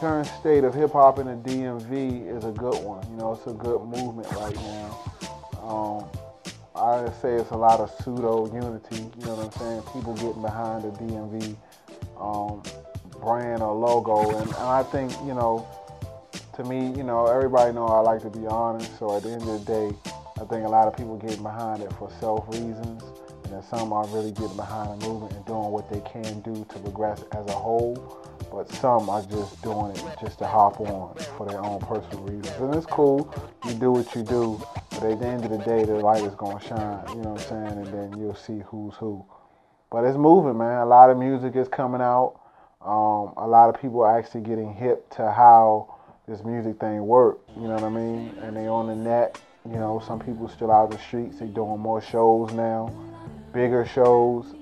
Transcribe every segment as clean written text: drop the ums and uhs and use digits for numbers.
current state of hip hop in the DMV is a good one. You know, it's a good movement right now. I say it's a lot of pseudo unity. You know what I'm saying? People getting behind the DMV brand or logo, and I think, you know, to me, you know, everybody know I like to be honest. So at the end of the day, I think a lot of people getting behind it for self reasons, and then some are really getting behind the movement and doing what they can do to progress as a whole. But some are just doing it just to hop on for their own personal reasons. And it's cool, you do what you do, but at the end of the day, the light is gonna shine, you know what I'm saying? And then you'll see who's who. But it's moving, man. A lot of music is coming out. A lot of people are actually getting hip to how this music thing work, you know what I mean? And they on the net, you know, some people still out in the streets, they doing more shows now, bigger shows,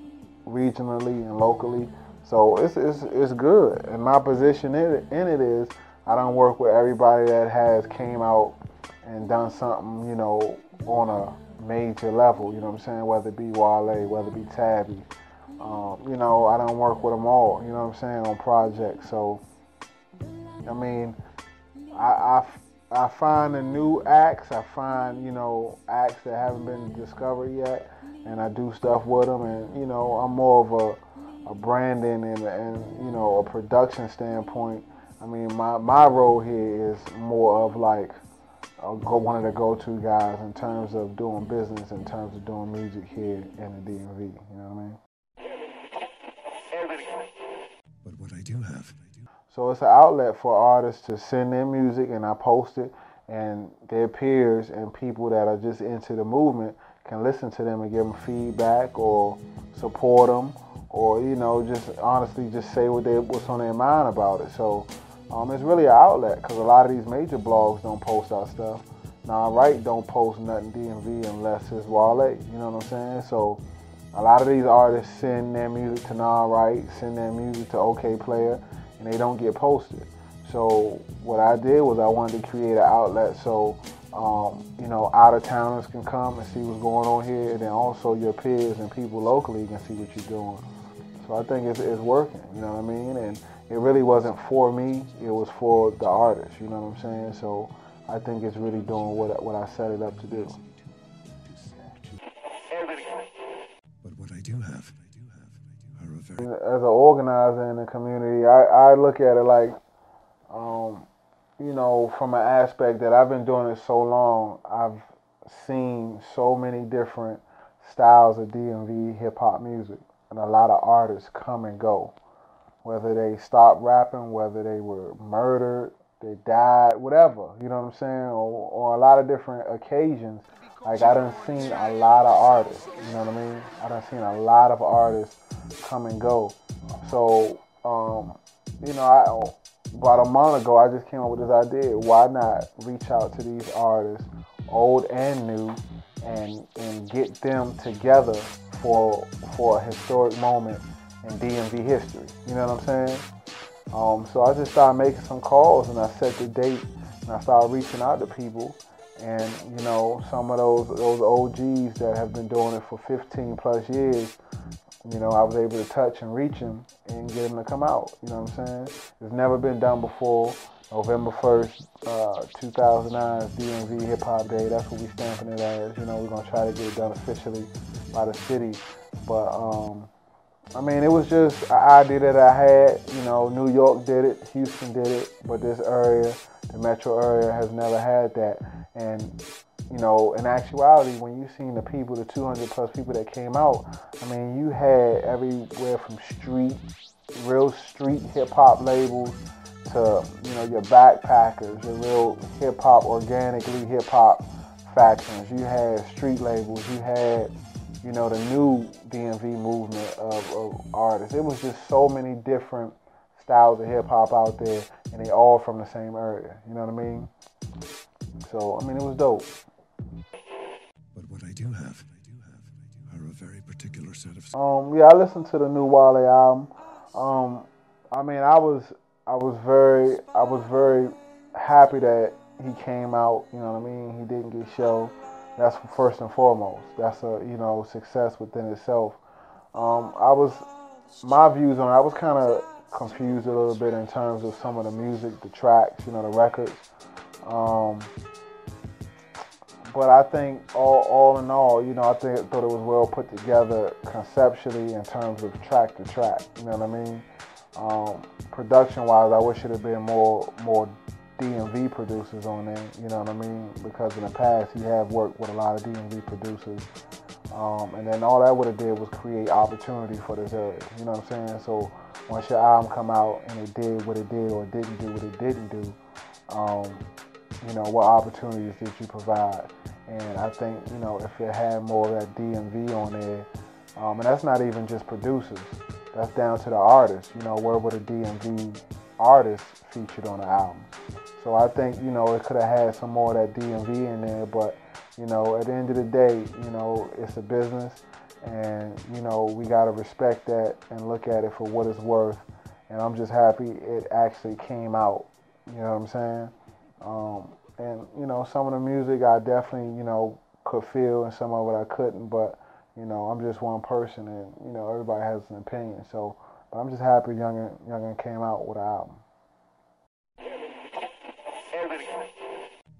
regionally and locally. So it's good. And my position in it is, I don't work with everybody that has came out and done something, you know, on a major level, you know what I'm saying? Whether it be Wale, whether it be Tabby. You know, I don't work with them all, you know what I'm saying, on projects. So, I mean, I find the new acts, I find, you know, acts that haven't been discovered yet, and I do stuff with them, and, you know, I'm more of a branding and, you know, a production standpoint. I mean, my role here is more of like one of the go-to guys in terms of doing business, in terms of doing music here in the DMV, you know what I mean? But what I do have. So it's an outlet for artists to send their music, and I post it, and their peers and people that are just into the movement can listen to them and give them feedback or support them, or, you know, just honestly just say what's on their mind about it. So it's really an outlet, because a lot of these major blogs don't post our stuff. Now, Right don't post nothing DMV unless it's Wale, you know what I'm saying? So a lot of these artists send their music to Right, send their music to OK Player, and they don't get posted. So what I did was I wanted to create an outlet so you know, out-of-towners can come and see what's going on here, and then also your peers and people locally can see what you're doing. So I think it's working, you know what I mean? And it really wasn't for me, it was for the artist, you know what I'm saying? So I think it's really doing what I set it up to do. But what I do have are a very... As an organizer in the community, I look at it like, you know, from an aspect that I've been doing it so long, I've seen so many different styles of DMV hip-hop music, and a lot of artists come and go. Whether they stopped rapping, whether they were murdered, they died, whatever, you know what I'm saying, or a lot of different occasions. Like, I done seen a lot of artists, you know what I mean? I done seen a lot of artists come and go. So, you know, about a month ago, I just came up with this idea. Why not reach out to these artists, old and new, and get them together for a historic moment in DMV history? You know what I'm saying? So I just started making some calls, and I set the date, and I started reaching out to people. And, you know, some of those OGs that have been doing it for 15 plus years, you know, I was able to touch and reach them and get them to come out. You know what I'm saying? It's never been done before. November 1st, 2009 is DMV Hip Hop Day. That's what we stamping it as. You know, we're going to try to get it done officially by the city. But, I mean, it was just an idea that I had. You know, New York did it, Houston did it, but this area, the metro area, has never had that. And, you know, in actuality, when you seen the people, the 200 plus people that came out, I mean, you had everywhere from real street hip hop labels to, you know, your backpackers, your real hip hop, organically hip hop factions. You had street labels, you had, you know, the new DMV movement of artists. It was just so many different styles of hip hop out there, and they all from the same area. You know what I mean? So, I mean, it was dope. But what I do have are a very particular set of... Yeah, I listened to the new Wale album. I mean, I was very happy that he came out. You know what I mean? He didn't get show. That's first and foremost. That's a, you know, success within itself. My views on it, I was kind of confused a little bit in terms of some of the music, the tracks, the records. Um, but I think all in all, thought it was well put together conceptually in terms of track to track. You know what I mean? Production wise, I wish it had been more DMV producers on there. You know what I mean? Because in the past, he had worked with a lot of DMV producers. And then all that would have did was create opportunity for this area. You know what I'm saying? So once your album come out and it did what it did or didn't do what it didn't do, what opportunities did you provide? And I think, if it had more of that DMV on there, and that's not even just producers, that's down to the artists, where were the DMV artists featured on the album? So I think, it could have had some more of that DMV in there, but, at the end of the day, it's a business, and, we got to respect that and look at it for what it's worth. And I'm just happy it actually came out, you know what I'm saying? And, some of the music I definitely, could feel, and some of it I couldn't, but, I'm just one person, and, everybody has an opinion. So, but I'm just happy Youngin came out with an album.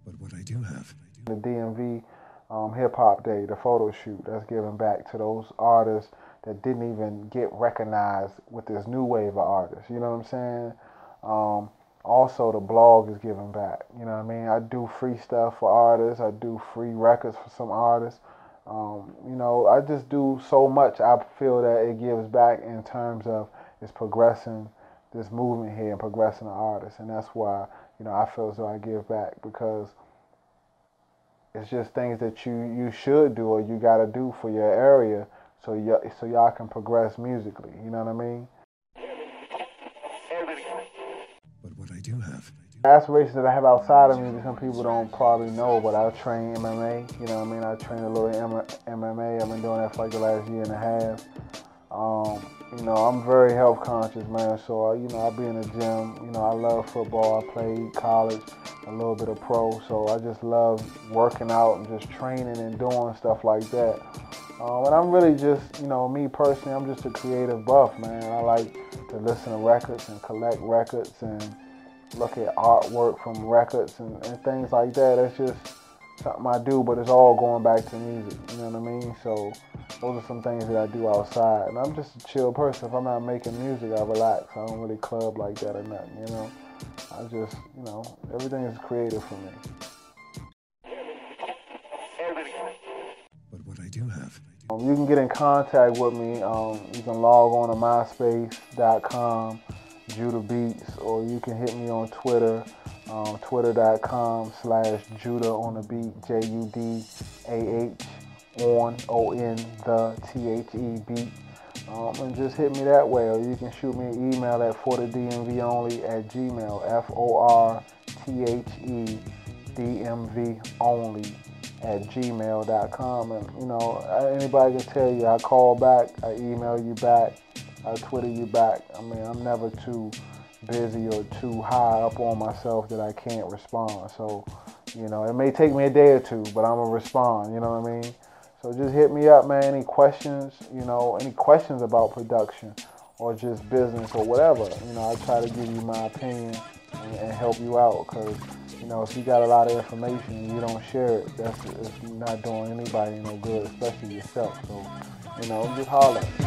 But what I do have. The DMV Hip Hop Day, the photo shoot, that's giving back to those artists that didn't even get recognized with this new wave of artists. You know what I'm saying? Also, the blog is giving back. You know what I mean? I do free stuff for artists. I do free records for some artists. I just do so much. I feel that it gives back in terms of it's progressing this movement here and progressing the artists. And that's why, I feel as though I give back, because it's just things that you should do or you got to do for your area so y'all can progress musically. You know what I mean? But what I do have. Aspirations that I have outside of music, some people don't probably know, but I train MMA. You know what I mean? I train a little MMA. I've been doing that for like the last year and a half. I'm very health conscious, man. So, I be in the gym. I love football. I played college, a little bit of pro. So I just love working out and just training and doing stuff like that. And I'm really just, me personally, I'm just a creative buff, man. I like to listen to records and collect records and look at artwork from records and things like that. That's just something I do, but it's all going back to music. You know what I mean? So those are some things that I do outside. And I'm just a chill person. If I'm not making music, I relax. I don't really club like that or nothing, I just, everything is creative for me. But what I do have. You can get in contact with me. You can log on to myspace.com, Judah Beats, or you can hit me on Twitter, twitter.com/Judah on the beat, JUDAH on the THE beat. And just hit me that way, or you can shoot me an email at forthedmvonly@gmail, forthedmvonly@gmail.com. And anybody can tell you, I call back, I email you back, I Twitter you back. I mean, I'm never too busy or too high up on myself that I can't respond. So, it may take me a day or two, but I'm going to respond, you know what I mean? So just hit me up, man. Any questions, any questions about production or just business or whatever. I try to give you my opinion and help you out, because, if you got a lot of information and you don't share it, it's not doing anybody no good, especially yourself. So, just holler at me.